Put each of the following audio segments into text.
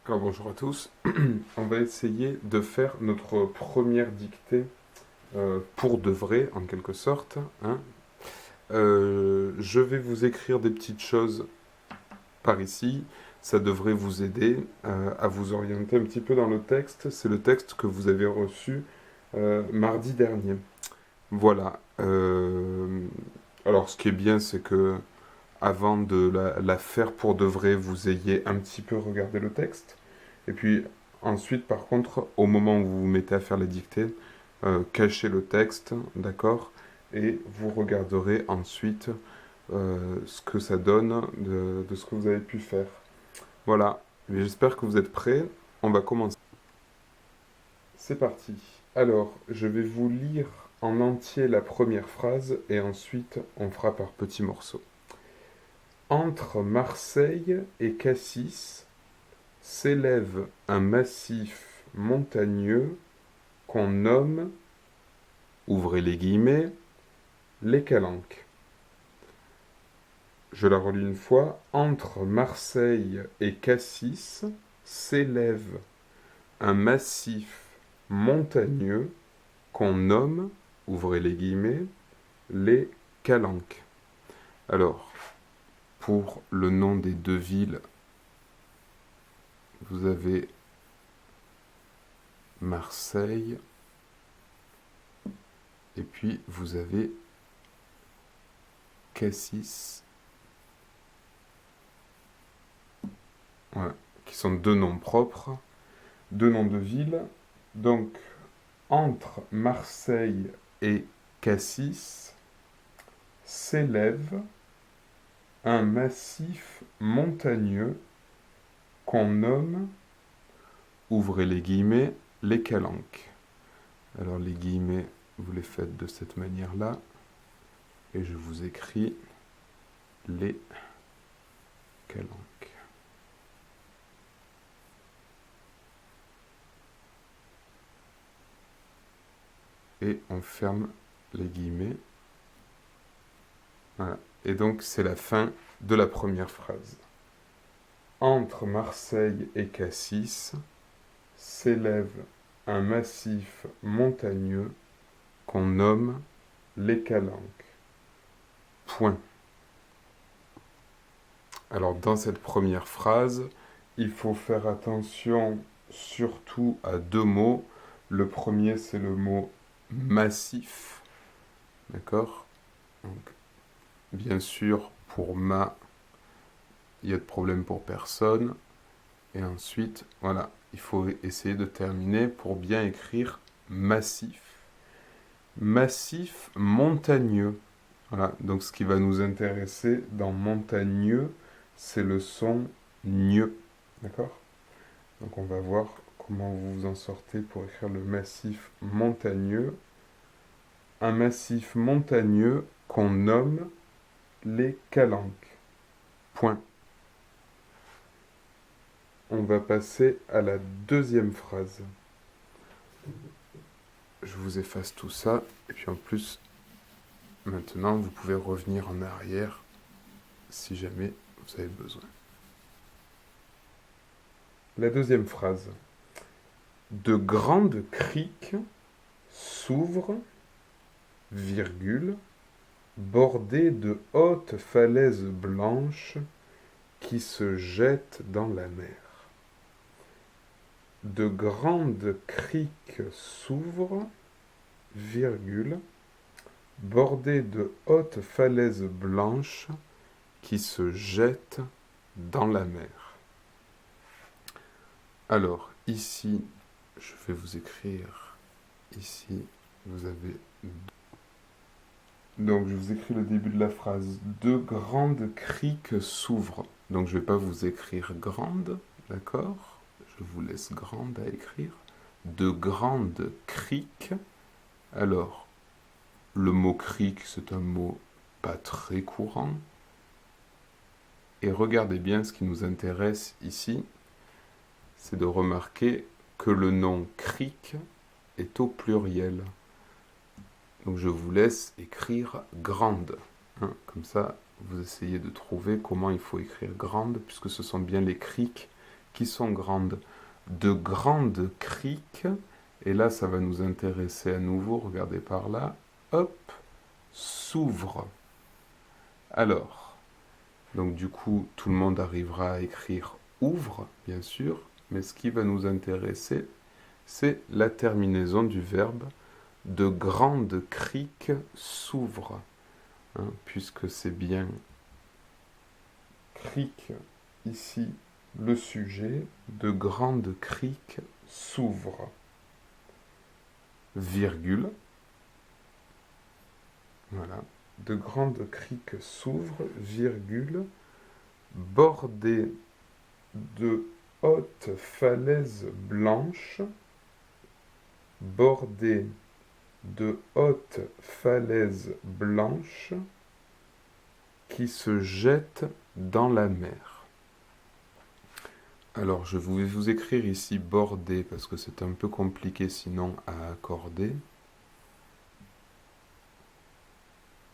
Alors bonjour à tous, on va essayer de faire notre première dictée pour de vrai en quelque sorte, hein. Je vais vous écrire des petites choses par ici, ça devrait vous aider à vous orienter un petit peu dans le texte. C'est le texte que vous avez reçu mardi dernier. Voilà. Alors ce qui est bien, c'est que avant de la faire pour de vrai, vous ayez un petit peu regardé le texte. Et puis ensuite, par contre, au moment où vous vous mettez à faire les dictées, cachez le texte, d'accord? Et vous regarderez ensuite ce que ça donne de ce que vous avez pu faire. Voilà. Mais j'espère que vous êtes prêts. On va commencer. C'est parti. Alors, je vais vous lire en entier la première phrase et ensuite on fera par petits morceaux. Entre Marseille et Cassis s'élève un massif montagneux qu'on nomme, ouvrez les guillemets, les Calanques. Je la relis une fois. Entre Marseille et Cassis s'élève un massif montagneux qu'on nomme, ouvrez les guillemets, les Calanques. Alors, pour le nom des deux villes, vous avez Marseille et puis vous avez Cassis, voilà, qui sont deux noms propres, deux noms de villes. Donc, entre Marseille et Cassis s'élève un massif montagneux qu'on nomme, ouvrez les guillemets, les Calanques. Alors les guillemets, vous les faites de cette manière-là, et je vous écris les Calanques. Et on ferme les guillemets. Voilà. Et donc c'est la fin de la première phrase. Entre Marseille et Cassis s'élève un massif montagneux qu'on nomme les Calanques. Point. Alors dans cette première phrase, il faut faire attention surtout à deux mots. Le premier, c'est le mot massif. D'accord? Donc, bien sûr, pour ma, il y a de problème pour personne. Et ensuite, voilà, il faut essayer de terminer pour bien écrire massif. Massif montagneux. Voilà, donc ce qui va nous intéresser dans montagneux, c'est le son gneux. D'accord? Donc on va voir comment vous vous en sortez pour écrire le massif montagneux. Un massif montagneux qu'on nomme les Calanques. Point. On va passer à la deuxième phrase. Je vous efface tout ça, et puis en plus, maintenant, vous pouvez revenir en arrière si jamais vous avez besoin. La deuxième phrase. De grandes criques s'ouvrent, virgule, bordées de hautes falaises blanches qui se jettent dans la mer. De grandes criques s'ouvrent, virgule, bordées de hautes falaises blanches qui se jettent dans la mer. Alors, ici, je vais vous écrire, ici, vous avez... Donc, je vous écris le début de la phrase. De grandes criques s'ouvrent. Donc, je ne vais pas vous écrire grande, d'accord? Je vous laisse grande à écrire. De grandes criques. Alors, le mot crique, c'est un mot pas très courant. Et regardez bien ce qui nous intéresse ici, c'est de remarquer que le nom crique est au pluriel. Donc je vous laisse écrire grande. Hein, comme ça, vous essayez de trouver comment il faut écrire grande, puisque ce sont bien les criques qui sont grandes. De grandes criques, et là ça va nous intéresser à nouveau, regardez par là, hop, s'ouvrent. Alors, donc du coup, tout le monde arrivera à écrire ouvre, bien sûr, mais ce qui va nous intéresser, c'est la terminaison du verbe de grandes criques s'ouvrent, hein, puisque c'est bien crique ici le sujet, de grandes criques s'ouvrent, virgule, voilà, de grandes criques s'ouvrent, virgule, bordées de hautes falaises blanches, bordées de hautes falaises blanches qui se jettent dans la mer. Alors, je vais vous écrire ici bordées parce que c'est un peu compliqué sinon à accorder.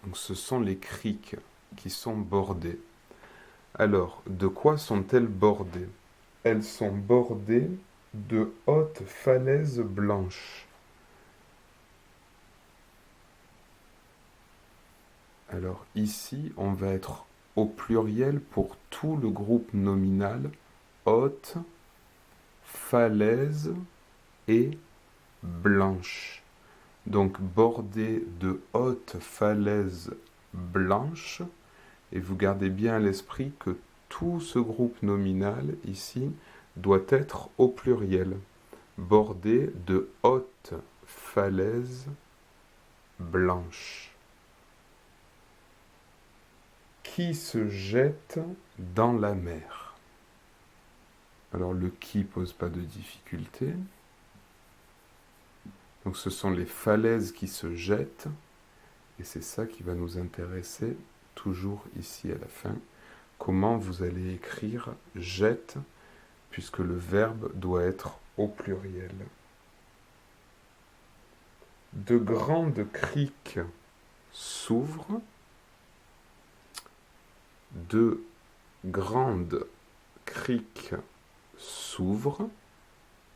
Donc, ce sont les criques qui sont bordées. Alors, de quoi sont-elles bordées? Elles sont bordées de hautes falaises blanches. Alors ici, on va être au pluriel pour tout le groupe nominal, haute, falaise et blanche. Donc bordé de hautes falaises blanches, et vous gardez bien à l'esprit que tout ce groupe nominal ici doit être au pluriel. Bordé de hautes falaises blanches. Qui se jette dans la mer. Alors le qui pose pas de difficulté. Donc ce sont les falaises qui se jettent, et c'est ça qui va nous intéresser toujours ici à la fin. Comment vous allez écrire jette, puisque le verbe doit être au pluriel. De grandes criques s'ouvrent. De grandes criques s'ouvrent,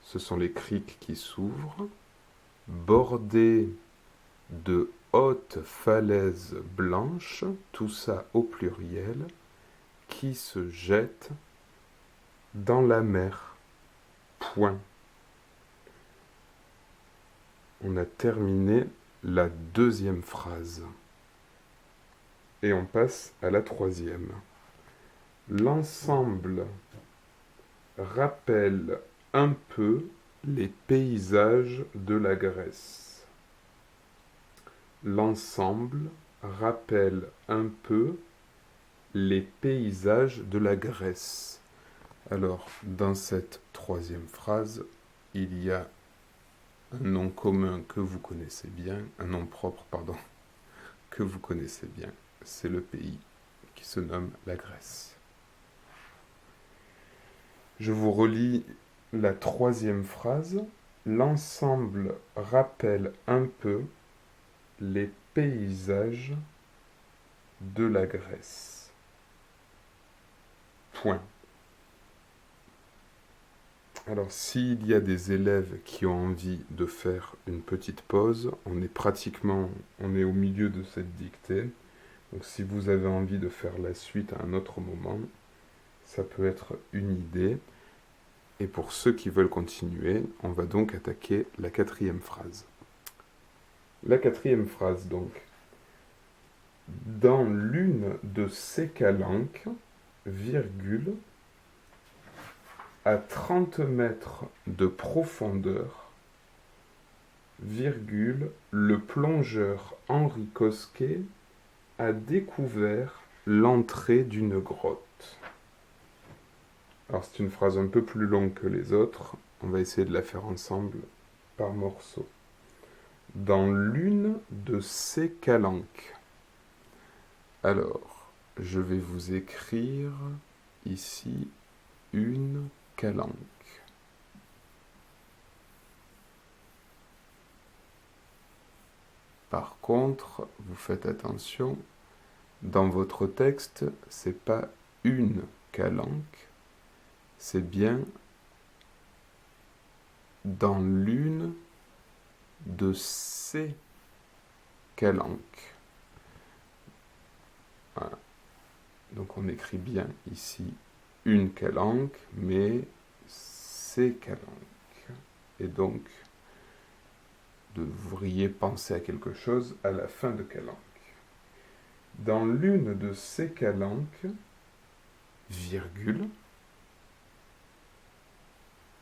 ce sont les criques qui s'ouvrent, bordées de hautes falaises blanches, tout ça au pluriel, qui se jettent dans la mer. Point. On a terminé la deuxième phrase. Et on passe à la troisième. L'ensemble rappelle un peu les paysages de la Grèce. L'ensemble rappelle un peu les paysages de la Grèce. Alors, dans cette troisième phrase, il y a un nom commun que vous connaissez bien, un nom propre, pardon, que vous connaissez bien. C'est le pays qui se nomme la Grèce. Je vous relis la troisième phrase. L'ensemble rappelle un peu les paysages de la Grèce. Point. Alors, s'il y a des élèves qui ont envie de faire une petite pause, on est au milieu de cette dictée. Donc si vous avez envie de faire la suite à un autre moment, ça peut être une idée. Et pour ceux qui veulent continuer, on va donc attaquer la quatrième phrase. La quatrième phrase donc. Dans l'une de ces calanques, virgule, à 30 mètres de profondeur, virgule, le plongeur Henri Cosquet a découvert l'entrée d'une grotte. Alors c'est une phrase un peu plus longue que les autres, on va essayer de la faire ensemble par morceaux. Dans l'une de ces calanques. Alors, je vais vous écrire ici une calanque. Par contre, vous faites attention, dans votre texte, c'est pas une calanque, c'est bien dans l'une de ces calanques. Voilà. Donc on écrit bien ici une calanque, mais ces calanques. Et donc, vous devriez penser à quelque chose à la fin de calanque. Dans l'une de ces calanques, virgule,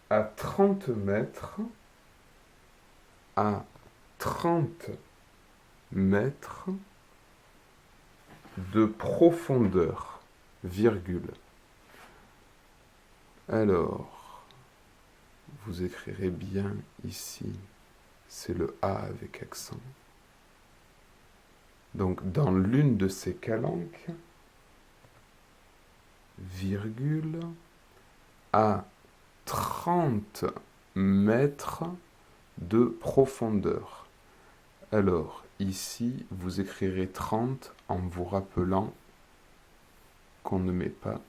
à 30 mètres, à 30 mètres de profondeur, virgule. Alors, vous écrirez bien ici, c'est le A avec accent. Donc, dans l'une de ces calanques, virgule, à 30 mètres de profondeur. Alors, ici, vous écrirez 30 en vous rappelant qu'on ne met pas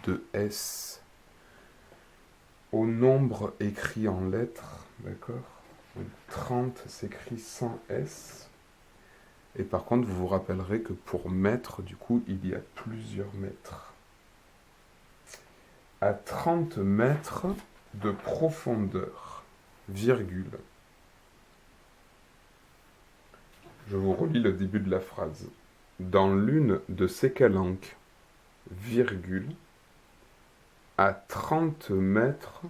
de S au nombre écrit en lettres, d'accord? 30 s'écrit sans S. Et par contre, vous vous rappellerez que pour mètre, du coup, il y a plusieurs mètres. À 30 mètres de profondeur, virgule. Je vous relis le début de la phrase. Dans l'une de ces calanques, virgule, à 30 mètres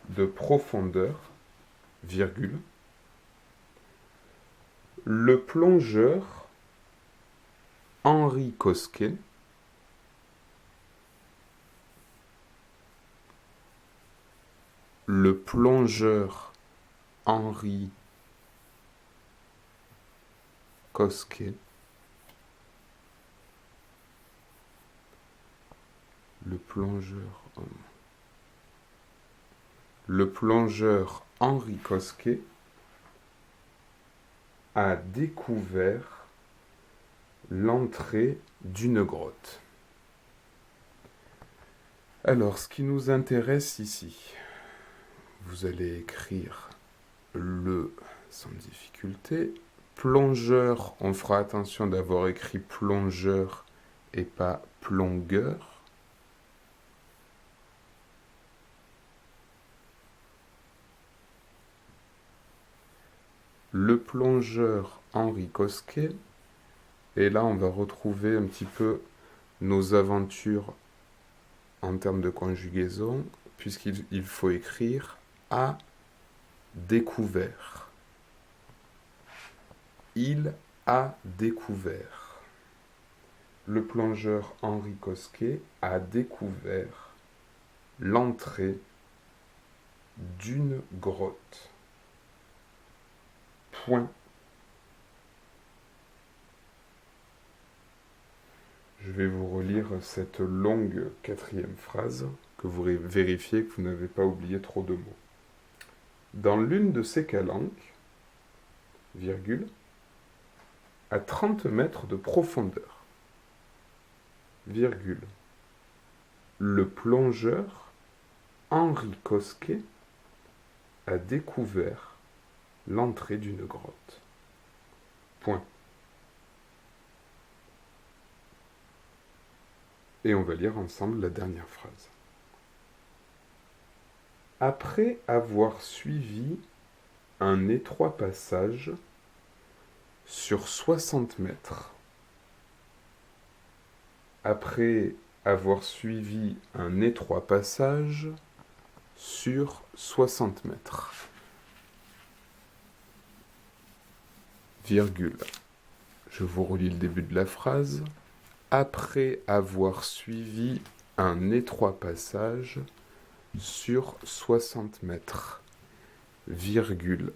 de profondeur, virgule, le plongeur Henri Cosquet le plongeur Henri Cosquet le plongeur Henri Cosquet a découvert l'entrée d'une grotte. Alors, ce qui nous intéresse ici, vous allez écrire le sans difficulté. Plongeur, on fera attention d'avoir écrit plongeur et pas plongueur. Le plongeur Henri Cosquet. Et là, on va retrouver un petit peu nos aventures en termes de conjugaison, puisqu'il faut écrire a découvert. Il a découvert. Le plongeur Henri Cosquet a découvert l'entrée d'une grotte. Point. Je vais vous relire cette longue 4e phrase, que vous vérifiez que vous n'avez pas oublié trop de mots. Dans l'une de ces calanques, virgule, à 30 mètres de profondeur, virgule, le plongeur Henri Cosquet a découvert l'entrée d'une grotte. Point. Et on va lire ensemble la dernière phrase. Après avoir suivi un étroit passage sur 60 mètres, après avoir suivi un étroit passage sur 60 mètres, virgule. Je vous relis le début de la phrase. Après avoir suivi un étroit passage sur 60 mètres, virgule.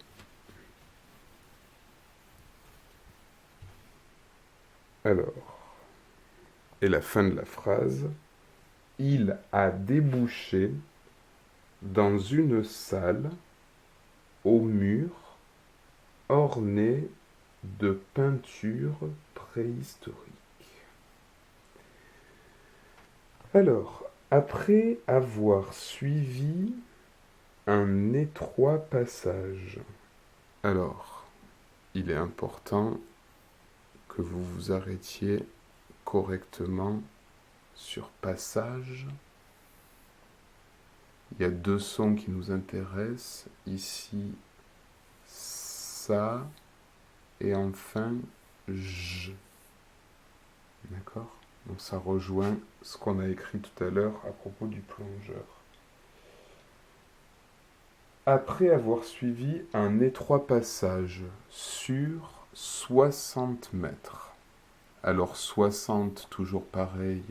Alors, et la fin de la phrase, il a débouché dans une salle au mur ornée de peintures préhistoriques. Alors, Après avoir suivi un étroit passage. Alors, il est important que vous vous arrêtiez correctement sur passage. Il y a deux sons qui nous intéressent. Ici, ça et enfin je. D'accord? Donc ça rejoint ce qu'on a écrit tout à l'heure à propos du plongeur. Après avoir suivi un étroit passage sur 60 mètres. Alors 60, toujours pareil,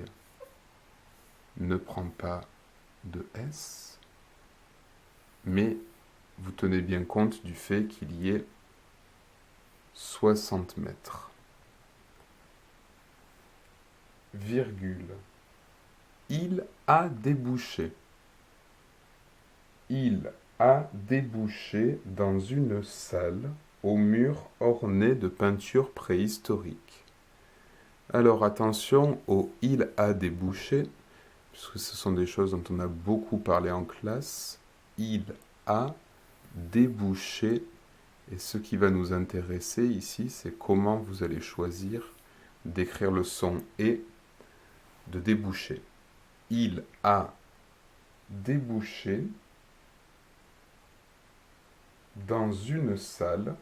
ne prend pas de S, mais vous tenez bien compte du fait qu'il y ait 60 mètres. Virgule. Il a débouché. Il a débouché dans une salle au mur orné de peintures préhistoriques. Alors attention au « il a débouché », puisque ce sont des choses dont on a beaucoup parlé en classe. Il a débouché. Et ce qui va nous intéresser ici, c'est comment vous allez choisir d'écrire le son « et » de déboucher. Il a débouché dans une salle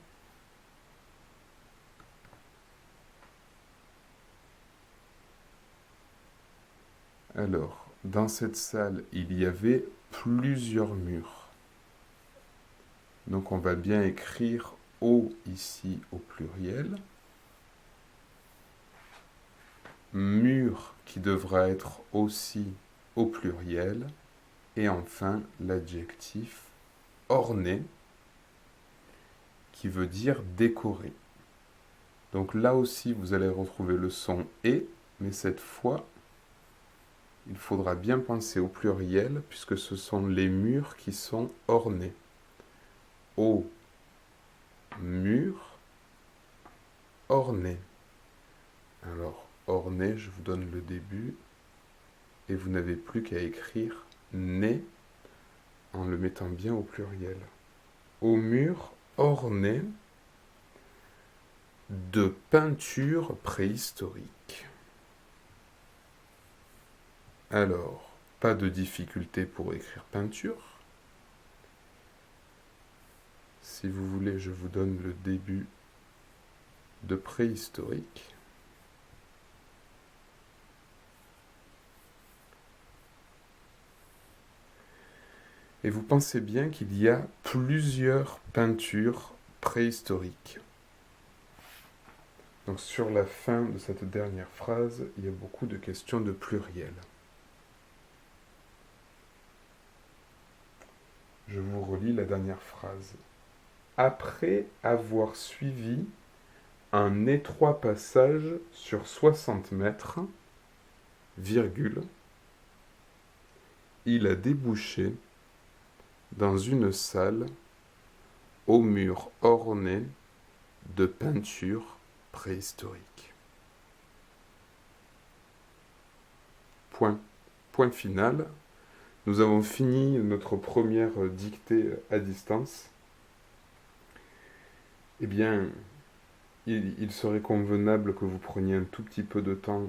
Alors, dans cette salle, il y avait plusieurs murs. Donc on va bien écrire au ici au pluriel. Mur qui devra être aussi au pluriel. Et enfin l'adjectif orné qui veut dire décoré. Donc là aussi vous allez retrouver le son et, mais cette fois il faudra bien penser au pluriel puisque ce sont les murs qui sont ornés. Au mur orné. Alors, orné, je vous donne le début et vous n'avez plus qu'à écrire né en le mettant bien au pluriel. Au mur orné de peintures préhistoriques. Alors, pas de difficulté pour écrire peinture. Si vous voulez, je vous donne le début de préhistorique. Et vous pensez bien qu'il y a plusieurs peintures préhistoriques. Donc sur la fin de cette dernière phrase, il y a beaucoup de questions de pluriel. Je vous relis la dernière phrase. Après avoir suivi un étroit passage sur 60 mètres, virgule, il a débouché dans une salle au mur orné de peintures préhistoriques. Point. Point final. Nous avons fini notre première dictée à distance. Eh bien, il serait convenable que vous preniez un tout petit peu de temps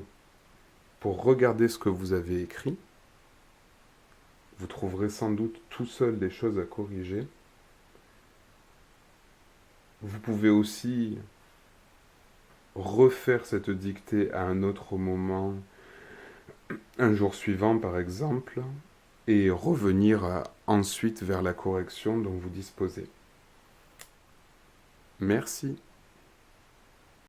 pour regarder ce que vous avez écrit. Vous trouverez sans doute tout seul des choses à corriger. Vous pouvez aussi refaire cette dictée à un autre moment, un jour suivant par exemple, et revenir ensuite vers la correction dont vous disposez. Merci.